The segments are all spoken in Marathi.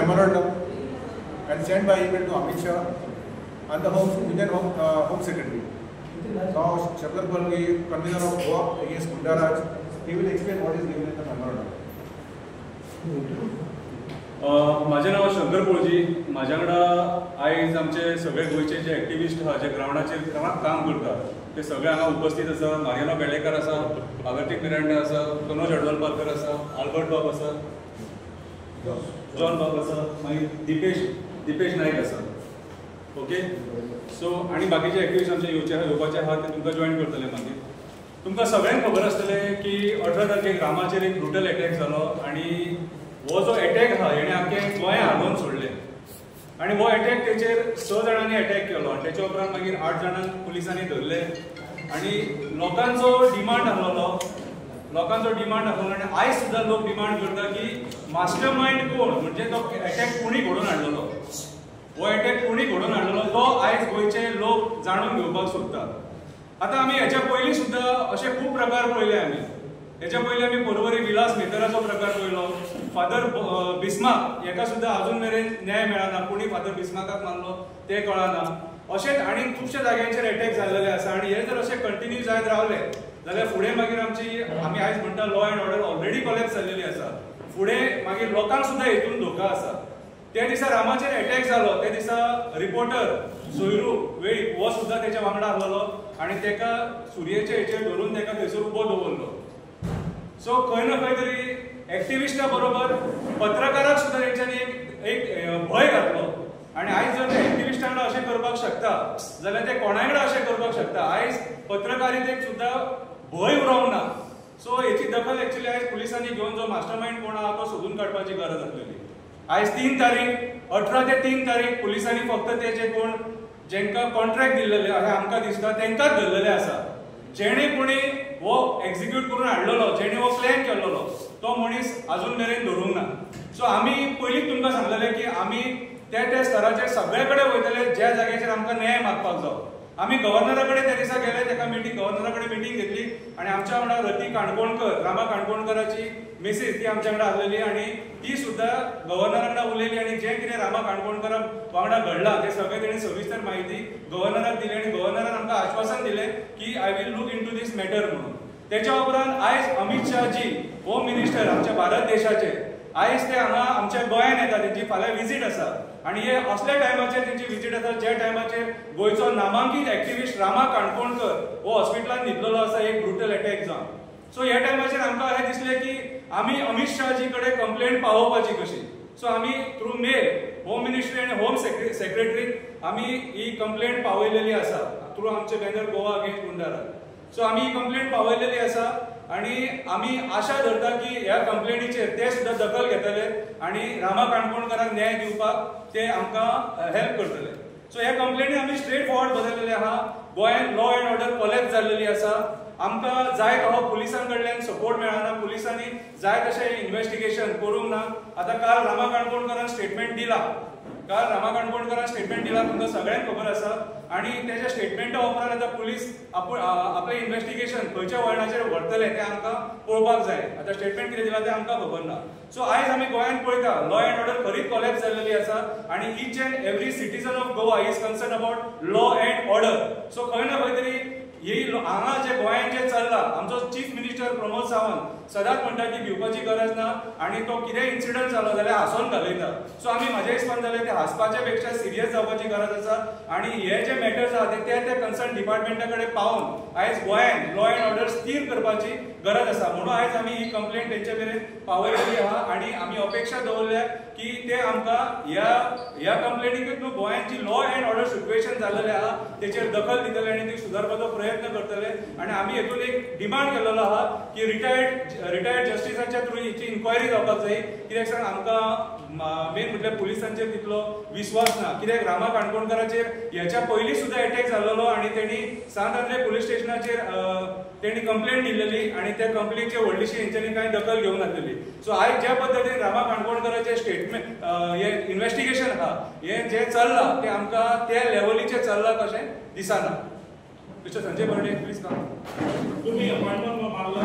memorandum and sent by email to Amit Shah and the Indian Home Secretary. Now, Shabdar Palgi, convener of Goa against Gundaraj, he will explain what is given in the memorandum. माझे नाव शंकर पोळजी. माझ्याकडे आयज आमचे सगळे गोयचे जे एक्टिविस्ट आहा जे ग्राउंडाचेर काम करतात ते सगळे हांगा उपस्थित आसा. मारियानो बेळेकर आसा, आगर्ती मिरांडा आसा, तनोज अडवलपाकर आसा, आल्बर्ट बाब आसा, जॉन बाब आसा, मागीर दिपेश नायक आसा. ओके, सो आनी बाकीचे एक्टिविस्ट आमचे येवपाचे आहा ते तुमकां जॉइन करतले. मागीर तुमकां सगळ्यांक खबर आसतलें की 18 तारखेक रामाचेर एक ब्रुटल अटॅक जालो आनी हो जो अटॅक आहा हेणे आख्खें गोंय हालोवन सोडलें. आनी हो अटॅक तेचेर 6 जाणांनी अटॅक केलो आनी तेच्या उपरांत मागीर 8 जाणांक पुलिसांनी धरले आनी लोकांचो डिमांड आसलो आनी आयज सुद्दां लोक डिमांड करता की मास्टर माइंड कोण, म्हणजे तो अटॅक कोणी घडोवन हाडलेलो, हो अटॅक कोणी घडोवन हाडलेलो तो आयज गोंयचे लोक जाणून घेवपाक सोदतात. आतां आमी हेच्या पयलीं सुद्दां अशे खूब प्रकार पळयले. हेच्या पयलीं आमी परवरी विलास मेहतराचो प्रकार पळयलो. फादर बिस्मार्क हेका सुद्दां अजून मेरेन न्याय मेळना, कोणी फादर बिस्मार्काक मारलो ते कळना. अशेंच आनी खुबशे जाग्यांचेर अटॅक जाल्लेले आसा आनी हे जर अशें कंटिन्यू जायत रावले जाल्यार फुडें मागीर आमी आयज म्हणटा law and order already collapse जाल्लेली आसा. फुडें मागीर लोकांक सुद्दां हेतून धोका आसा. त्या दिसा रामाचेर अटॅक जालो त्या दिसा रिपोर्टर सोयरू वेळीप हो सुद्दां तेच्या वांगडा आसलो आनी तेका सुरयेचे हेचेर धरून तेका थंयसर उबो दवरलो. सो खंय ना खंय तरी एक्टिविस्टा बरोबर पत्रकाराक सुद्दां तेंच्यांनी एक भंय घातलो आनी आयज जर ते एक्टिविस्टां कडेन अशें करपाक शकता जाल्यार ते कोणाय कडेन अशें करपाक शकता. आयज पत्रकारितेक सुद्दां भंय उरोवंक ना. सो हेची दखल एक्चुअली आयज पुलिसांनी घेवन जो मास्टर माइंड कोण आहा तो सोदून काडपाची गरज आसलेली. आयज 3 तारीख 18 ते 3 तारीख पुलिसांनी फक्त तेजे कोण जेंकां कॉन्ट्रॅक्ट दिल्लेले अशें आमकां दिसता तेंकांच धरलेले आसा. जेणे कोणी हो एक्झिक्यूट करून हाडलेलो, जेणे हो प्लॅन केल्लो तो मनीस अजून मेरेन धरूंक ना. सो आमी पयलींच तुमकां सांगलेलें की आमी त्या स्तराचेर सगळे कडेन वयतले ज्या जाग्याचेर आमकां न्याय मागपाक जावो. आमी गव्हर्नरा कडेन त्या दिसा गेले, तेका गव्हर्नरा कडेन मिटींग घेतली आनी आमच्या वांगडा रती काणकोणकर, रामा काणकोणकराची मेसेज ती आमच्या वांगडा आसलेली आनी ती सुद्दां गव्हर्नरा कडेन उलयली आनी जें कितें रामा काणकोणकरा वांगडा घडलां तें सगळें तेणी सविस्तर म्हायती गव्हर्नराक दिली आनी गव्हर्नरान आमकां आश्वासन दिलें की I will look into these matter म्हणून. तेच्या उपरांत आयज अमित शाह जी होम मिनिस्टर आमच्या भारत देशाचे आयज ते हांगा आमच्या गोंयांत येता, तेंची फाल्यां विजीट आसा आनी हे असल्या टायमाचेर तेंची विजीट आसा ज्या टायमाचेर गोंयचो नामांकीत एक्टिविस्ट रामा काणकोणकर हो हॉस्पिटलांत न्हिदलेलो आसा एक ब्रुटल अटॅक जावन. सो ह्या टायमाचेर आमकां अशें दिसलें की आमी अमित शाहजी कडेन कंप्लेंट पावोवपाची कशी. सो आमी थ्रू मेल होम मिनिस्ट्री आनी होम सेक्रेटरीक आमी ही कंप्लेंट पावयलेली आसा थ्रू आमचे banner Goa against goonda raj. So आमी ही कंप्लेंट पावयलेली आसा आनी आमी आशा धरता की ह्या कंप्लेनीचेर ते सुद्दां दखल घेतले आनी रामा काणकोणकराक न्याय दिवपाक ते आमकां हेल्प करतले. सो ह्या कंप्लेनी आमी स्ट्रेट फॉरवर्ड बदललेले आहा. गोंयांत लॉ एंड ऑर्डर कॉलेप्स जाल्लेली आसा. आमकां जाय तसो पुलिसां कडल्यान सपोर्ट मेळना. पुलिसांनी जाय तशें इन्व्हेस्टिगेशन करूंक ना. आतां काल रामा काणकोणकरान स्टेटमेंट दिला तुमकां सगळ्यांक खबर आसा आनी तेच्या स्टेटमेंटा उपरांत आतां पुलीस आपलें इन्व्हेस्टिगेशन खंयच्या वळणाचेर व्हरतले तें आमकां पळोवपाक जाय. आतां स्टेटमेंट कितें दिलां तें आमकां खबर ना. सो आयज आमी गोंयांत पळयता लॉ एंड ऑर्डर खरीच कॉलेप्स जाल्लेली आसा आनी each end every citizen of Goa is concern about law and order. So खंय ना खंय तरी हांगा जे गोंयांत जे चल्लां आमचो चीफ मिनिस्टर प्रमोद सावंत सदांच म्हणटा की भिवपाची गरज ना आनी तो कितें इन्सिडंट जालो जाल्यार हांसोन घालयता. सो आमी म्हाज्या हिसपान जाल्यार ते हांसपाचे पेक्षा सिरियस जावपाची गरज आसा आनी हे जे मॅटर्स आहा ते कन्सर्न डिपार्टमेंटा कडेन पावोवन आयज गोंयांत लॉ एंड ऑर्डर स्थिर करपाची गरज आसा. म्हणून आयज आमी ही कंप्लेंट तेंचे मेरेन पावयलेली आहा आनी आमी अपेक्षा दवरल्या की ते आमकां ह्या कंप्लेनीक न्हू गोंयांत जी लॉ एंड ऑर्डर सिच्युएशन जाल्लेलें आहा तेचेर दखल दितले आनी ती सुदारपाचो प्रयत्न करतले. आनी आमी हेतून एक डिमांड केल्लो आहा की रिटायर्ड जस्टिसाच्या थ्रू हिची इन्क्वायरी जावपाक जाय. कित्याक सांग आमकां मेन म्हटल्यार पुलिसांचेर तितलो विश्वास ना. कित्याक रामा काणकोणकराचेर हेच्या पयलीं सुद्दां अटॅक जाल्लो आनी तेणी सांत आंद्रे पुलीस स्टेशनाचेर तेणी कंप्लेंट दिल्लेली आनी त्या कंप्लेनीचेर व्हडलीशी हेंच्यांनी कांय दखल घेवंक नासलेली. सो आयज ज्या पद्दतीन रामा काणकोणकराचें स्टेटमेंट हे इन्व्हेस्टिगेशन आहा हें जें चल्लां तें आमकां त्या लेवलीचेर चल्लां कशें दिसना. Mister Sanjay Barde please come. तुम्ही अपॉइंटमेंट मागला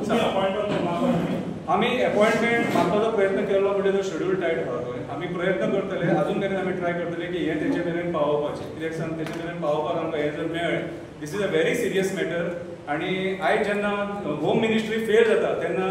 तुम्ही अपॉइंटमेंट मागला आमी अपॉइंटमेंट मागपाचो प्रयत्न केलो म्हणजे तो शेड्यूल टायट आहा गोंय. आमी प्रयत्न करतले अजून मेरेन आमी ट्राय करतले की हे तेचे मेरेन पावोवपाचें. कित्याक सांग तेचे मेरेन पावोवपाक आमकां हें जर मेळ्ळें this is a very serious matter. आनी आयज जेन्ना होम मिनिस्ट्री फेल जाता तेन्ना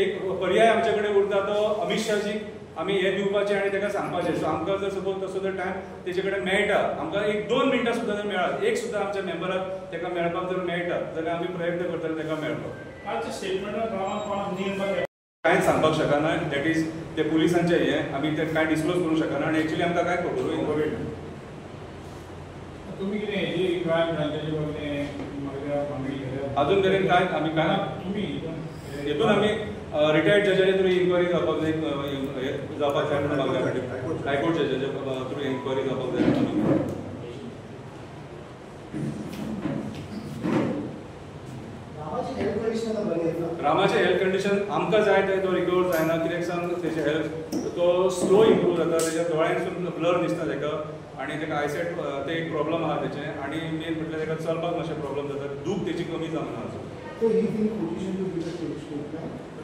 एक पर्याय आमचे कडेन उरता तो अमित शाहजीक आमी हे दिवपाचें आनी ताका सांगपाचें. सो आमकां जर सपोज तसो जर टायम तेजे कडेन मेळटा आमकां 1-2 मिनटां सुद्दां जर मेळत एक सुद्दां आमच्या मेंबराक ताका मेळपाक जर मेळटा जाल्यार आमी प्रयत्न करतले ताका मेळपाक. आजच्या स्टेटमेंटान कोणाक नियम कांयच सांगपाक शकना. दॅट इज ते पुलिसांचें हें आमी ते कांय डिस्क्लोज करूंक शकना आनी एक्चुअली आमकां कांय खबरूय ना. तुम्ही कितें हेजी इंक्वायरी घालतली अजून मेरेन कांय आमी कांय तुम्ही हेतून आमी रिटायर्ड जजाचे थ्रू इन्क्वायरी जावपाक जाय जावपाक जाय म्हणून मागल्या हायकोर्ट जजाच्या थ्रू इन्क्वायरी जावपाक जाय म्हणून. रामाचे हेल्थ कंडिशन आमकां जाय ते तो रिकवर जायना. कित्याक सांग तेजे हेल्थ तो स्लो इम्प्रूव जाता. तेच्या दोळ्यांसून ब्लर दिसता ताका आनी ताका आयसायट ते एक प्रॉब्लम आहा तेचें. आनी मेन म्हटल्यार ताका चलपाक मातशें प्रॉब्लम जाता. दूख तेची कमी जावना अजून.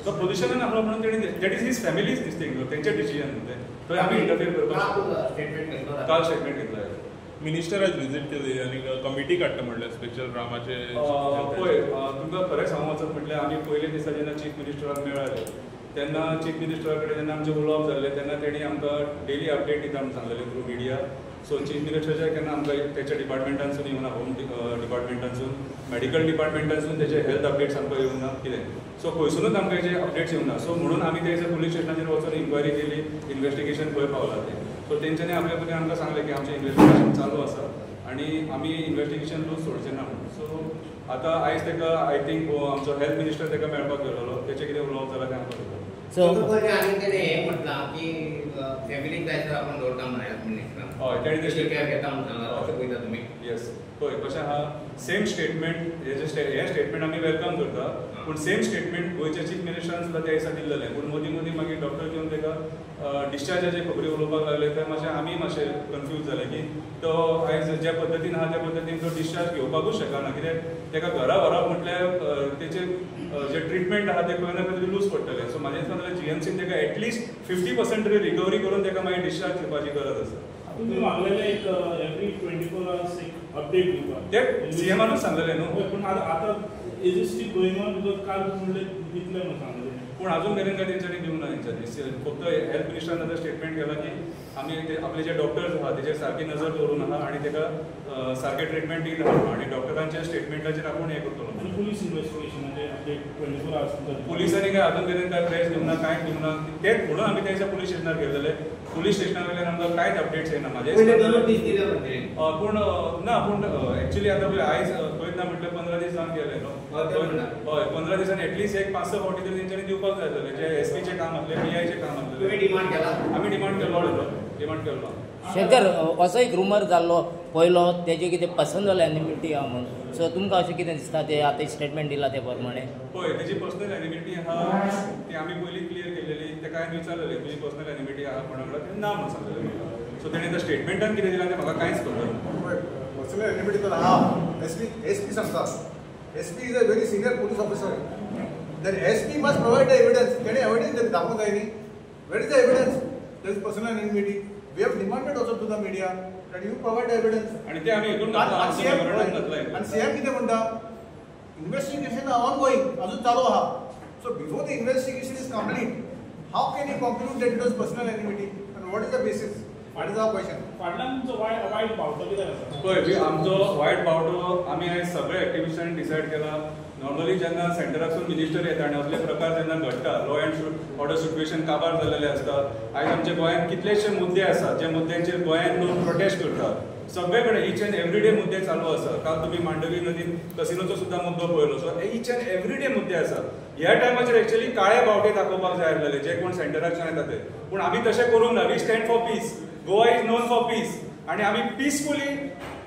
तो पोजिशनान आसलो म्हणून तेणी that is his family's this thing तेंचें डिसिजन तें थंय आमी इंटरफियर करपाक काल स्टेटमेंट घेतला. मिनिस्टर आज विजीट केली आनी कमिटी काडटा म्हणल्यार स्पेशल रामाचे पळय तुमकां खरें सांगूं वचत म्हटल्यार आमी पयले दिसा जेन्ना चीफ मिनिस्टराक मेळ्ळे तेन्ना चीफ मिनिस्टरा कडेन जेन्ना आमचें उलोवप जाल्लें तेन्ना तेणी आमकां डेली अपडेट दिता म्हणून सांगलेलें थ्रू मिडिया. सो चीफ मिनिस्टराच्या केन्ना आमकां तेच्या डिपार्टमेंटानसून येवना. होम डिपार्टमेंटानसून मेडिकल डिपार्टमेंटानसून तेचे हेल्थ अपडेट्स आमकां येवना कितें. सो खंयसरूच आमकां हेचे अपडेट्स येवना. सो म्हणून आमी तेच्या पुलीस स्टेशनाचेर वचून इन्क्वायरी केली. इन्व्हेस्टिगेशन खंय पावलां तें. सो तेंच्यांनी आपल्या परीन आमकां सांगलें की आमचें इन्व्हेस्टिगेशन चालू आसा आनी आमी इन्व्हेस्टिगेशन लूज सोडचें ना म्हणून. सो आतां आयज ताका आय थिंक आमचो हेल्थ मिनिस्टर ताका मेळपाक गेलोलो. तेचें कितें उलोवप जाल्यार तें आमकां आनी तेणें हें म्हटलां की फॅमिलीक जाय तर आपण दवरता म्हणून हेल्थ मिनिस्टरान. हय तेणी ते केअर घेता म्हणून सांगलां. अशें पळयता तुमी. येस पळय कशें आहा सेम स्टेटमेंट हे स्टेटमेंट आमी वेलकम करता. पूण सेम स्टेटमेंट गोंयच्या चीफ मिनिस्टरान सुद्दां त्या दिसा दिल्लें. पूण मदीं मदीं मागीर डॉक्टर घेवन ताका डिस्चार्जाचे खबरी उलोवपाक लागले तें मातशें आमी मातशें कन्फ्यूज जाले की तो आयज ज्या पद्दतीन आहा त्या पद्दतीन तो डिस्चार्ज घेवपाकूच शकना. कित्याक ताका घरा व्हरप म्हटल्यार तेचे जे ट्रिटमेंट आहा ते खंय ना खंय तरी लूज पडटलें. सो म्हाजें दिसता जाल्यार GMCन ताका एटलिस्ट 50% तरी रिकवरी करून ताका मागीर डिस्चार्ज घेवपाची गरज आसा. तुम्ही मागलेले एक एवरी 24 hours एक अपडेट दिवपाक ते सीएमानूच सांगलेलें न्हू. पण आतां is it still going on because काल म्हणले दितले म्हणून सांगलेलें. पूण अजून मेरेन काय तेंच्यांनी दिवंक ना. तेंच्यांनी फक्त हेल्थ मिनिस्टरान आतां स्टेटमेंट केला की आमी आपले जे डॉक्टर्स आहा तेचेर सारकी नजर दवरून आहा आनी ताका सारकें ट्रिटमेंट दित आहा आनी डॉक्टरांच्या स्टेटमेंटाचेर आपूण हें करतलो. आनी पुलीस इन्व्हेस्टिगेशनाचे अपडेट 24 hours पुलिसांनी काय अजून मेरेन काय प्रेस दिवंक ना कांयच दिवंक ना. तेच म्हणून आमी तेच्या पुलीस स्टेशनार गेलेले. पुलीस स्टेशना वयल्यान आमकां कांयच अपडेट्स येना. म्हाज्या पूण ना पूण एक्चुअली आतां पळय आयज खंयच ना म्हटल्यार 15 दीस जावन गेले न्हू. हय 15 दिसांनी एटलिस्ट एक 5-6 फावटी तरी तेंच्यांनी दिवपाक जाय आसलें. जे SPचें काम आसलें PIचें काम आसलें. डिमांड केला. आमी डिमांड केल्लो डिमांड केल्लो. शेखर असो एक रुमर जाल्लो पयलो तेजे कितें पर्सनल एनिमिटी आहा म्हणून. सो तुमकां अशें कितें दिसता ते आतां स्टेटमेंट दिला ते प्रमाणे. पळय तेजी पर्सनल एनिमिटी आहा ती आमी पयलीं क्लियर केलेली. ताका हांवें विचारलेलें तुजी पर्सनल एनिमिटी आहा कोणा कडेन ना म्हणून सांगलेलें. सो तेणें त्या स्टेटमेंटान कितें दिलां तें म्हाका कांयच खबर ना. पर्सनल एनिमिटी तर आहा. SP सांगता. SP is a very senior police officer. Then SP must provide the evidence. तेणे एविडन्स दाखोवंक जाय न्ही. Where is the evidence? There is personal enmity. We have demanded also to the media that you provide evidence. आणि ते आम्ही इथून आणि CM किती म्हणता इन्व्हेस्टिगेशन ऑनगोइंग अजून चालू आहा. So before the investigation is complete how can you conclude that it was personal enmity and what is the basis? What is our question? फाटल्यान तुमचो वायट पावतो कितें आसा? पळय आमचो वायट पावटो आमी आयज सगळे एक्टिविस्टांनी डिसायड केला. नॉर्मली जेन्ना सेंटरासून मिनिस्टर येता आनी असले प्रकार जेन्ना घडटा लॉ अँड ऑर्डर सिच्युएशन काबार जाल्लेले आसता. आयज आमच्या गोंयांत कितलेशे मुद्दे आसात ज्या मुद्द्यांचेर गोंयांत लोक प्रोटेस्ट करतात. सगळे कडेन ईच अँड एवरी मुद्दे चालू आसा. काल तुमी मांडवी नदीन कसिनोचो सुद्दां मुद्दो पळयलो. सो ईच अँड एवरी मुद्दे आसात. ह्या टायमाचेर एक्चुअली काळे बावटे दाखोवपाक जाय आसलेले जे कोण सेंटराच्यान येता ते. पूण आमी तशें करूंक ना. We stand for peace. Goa is known for peace. आनी आमी पिसफुली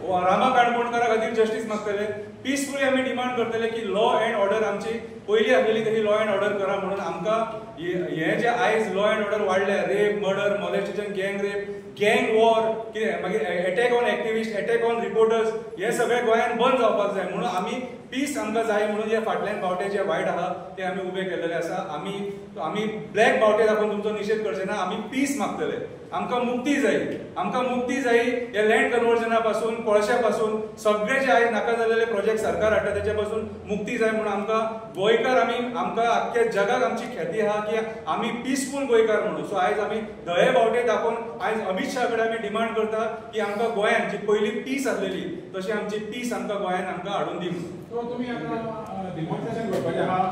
रामा काणकोणकारा खातीर जस्टीस मागतले. पिसफुली आमी डिमांड करतले की लॉ अँड ऑर्डर आमची पयली आसलेली तशी लॉ अँड ऑर्डर करा म्हणून. आमकां हे जे आयज law and order वाडले rape murder molestation गँग रेप गँग वॉर कितें मागीर attack on activist attack on reporters हे सगळे गोंयांत बंद जावपाक जाय म्हणून आमी पीस आमकां जाय म्हणून जे फाटल्यान बावटे जे वायट आहा ते आमी उबे केलेले आसा. आमी ब्लॅक बावटे दाखोवन तुमचो निशेध करचे ना. आमी पीस मागतले. आमकां मुक्ती जाय. आमकां मुक्ती जाय हे लँड कन्वर्जना पासून, कोळशा पासून, सगळे जे आयज नाका जाल्ले प्रोजेक्ट सरकार हाडटा तेच्या पासून मुक्ती जाय म्हणून आमकां गोंयकार आमकां आख्ख्या जगाक आमची ख्याती आहा की आमी पीसफूल गोंयकार म्हणून. सो आयज आमी धवे बावटे दाखोवन आयज अमित शाह कडेन आमी डिमांड करता की आमकां गोंयान जी पयली पीस आसलेली तशी आमची पीस आमकां गोंयान आमकां हाडून दी म्हणून. सो तुमी आतां डिमॉन्स्ट्रेशन करपाचें आहा.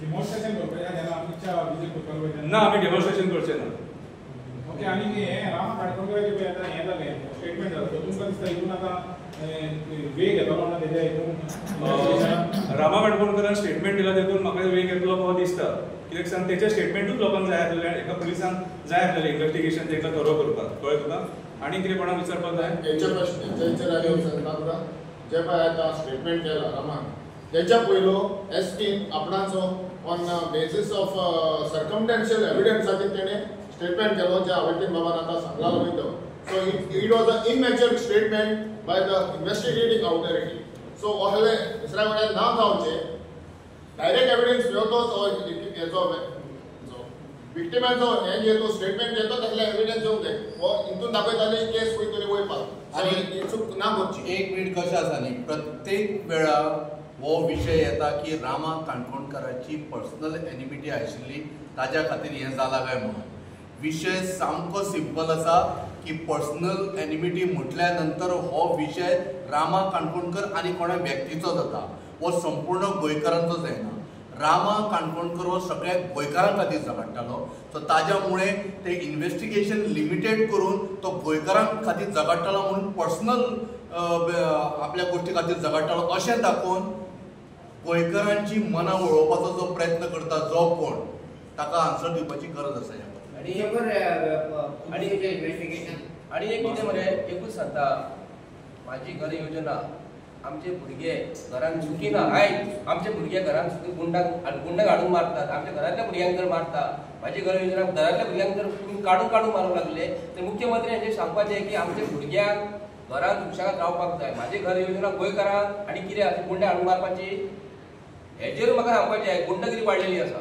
डिमॉन्स्ट्रेशन करपाचें जेन्ना अमित शाह विजीट करपाक वयता ना, आमी डेमॉन्स्ट्रेशन करचें ना. ओके. आनी हें राम काणकोणकराचें पळय आतां हें जालें स्टेटमेंट जालो. सो तुमकां दिसता हितून आतां वेग येतलो ना तेज्या हितून रामा काणकोणकरान स्टेटमेंट दिला तेतून म्हाका वेग येतलो कसो दिसता. कित्याक सांग तेचें स्टेटमेंटूच लोकांक जाय आसलेलें आनी एका पुलिसांक जाय आसलेलें इन्व्हेस्टिगेशन तेका थरो करपाक. कळ्ळें तुका? आनी कितें कोणाक विचारपाक जाय? हेच्या प्रश्नाचेर आनी सांगता जे पळय आतां स्टेटमेंट केला रामान तेच्या पयलो एसपीन आपणाचो ऑन बेसीस ऑफ सर्कमस्टेन्शियल एविडन्साचेर तेणें स्टेटमेंट केलो जे हांवें बाबान आतां सांगलालो पळय तो. So it was a immature statement by the investigating authority. So असले दुसऱ्या कडेन ना जावचें. डायरेक्ट एविडन्स घेवचो हेचो विक्टिमाचो हें घेतो स्टेटमेंट घेतो तसले एविडन्स येवंक जाय. हो हितून दाखयताली केस खंय तरी वयपाक आनी चूक ना करची. एक मिनीट कशें आसा न्ही, प्रत्येक वेळा हो विशय येता की रामा काणकोणकराची पर्सनल एनिमिटी आशिल्ली ताज्या खातीर हें जालां काय म्हणून. विशय सामको सिंपल आसा की पर्सनल एनिमिटी म्हटल्या नंतर हो विशय रामा काणकोणकर आनी कोणा व्यक्तीचो जाता. हो संपूर्ण गोंयकारांचो जायना. रामा काणकोणकर हो सगळ्या गोंयकारां खातीर झगडटालो. सो ताज्या मुळे ते इन्व्हेस्टिगेशन लिमिटेड करून तो गोंयकारां खातीर झगडटालो म्हणून पर्सनल आपल्या गोश्टी खातीर झगडटालो अशें दाखोवन गोंयकारांची मनां वळोवपाचो जो प्रयत्न करता जो कोण ताका आन्सर दिवपाची गरज आसा. आणि एक कितें मरे एकूच सांगता, माझी घर योजना आमचे भुरगे घरान चुकीना. आयज आमचे भुरगे घरान गुंडाक हाडून मारतात. आमच्या घरातल्या भुरग्यांक जर मारता, माझी घर योजना घरातल्या भुरग्यांक जर तुम्ही काढून मारूंक लागले तर मुख्यमंत्री हांचे सांगपाचें की आमच्या भुरग्यांक घरान सुशेगाद रावपाक जाय. माझी घर योजना गोंयकारांक आनी कितें गुंडे हाडून मारपाची हेजेर म्हाका सांगपाचें. गुंडगिरी वाडलेली आसा.